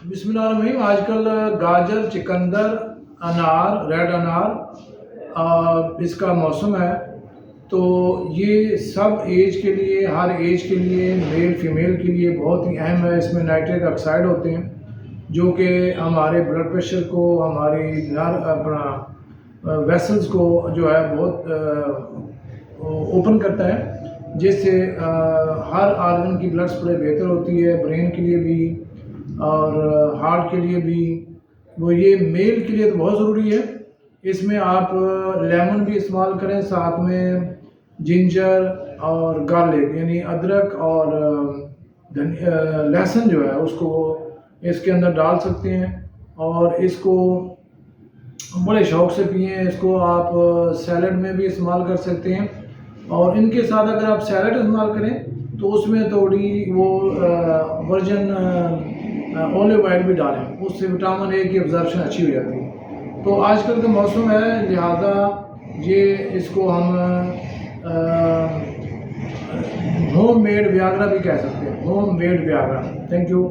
बिस्मिल्लाहिर्रहमानिर्रहीम। आजकल गाजर, चुकंदर, अनार, रेड अनार इसका मौसम है। तो ये सब एज के लिए, हर एज के लिए, मेल फीमेल के लिए बहुत ही अहम है। इसमें नाइट्रिक ऑक्साइड होते हैं जो कि हमारे ब्लड प्रेशर को, हमारी अपना वेसल्स को जो है बहुत ओपन करता है, जिससे हर आर्गन की ब्लड सप्लाई बेहतर होती है, ब्रेन के लिए भी और हार्ट के लिए भी। वो ये मेल के लिए तो बहुत ज़रूरी है। इसमें आप लेमन भी इस्तेमाल करें, साथ में जिंजर और गार्लिक यानी अदरक और लहसुन जो है उसको इसके अंदर डाल सकते हैं और इसको बड़े शौक़ से पिएं। इसको आप सैलड में भी इस्तेमाल कर सकते हैं और इनके साथ अगर आप सैलड इस्तेमाल करें तो उसमें थोड़ी वो वर्जन ऑलिव ऑयल भी डालें, उससे विटामिन ए की एब्जॉर्प्शन अच्छी हो जाती है। तो आजकल का मौसम है, लिहाजा ये इसको हम होम मेड वियाग्रा भी कह सकते हैं, home made Viagra. Thank you.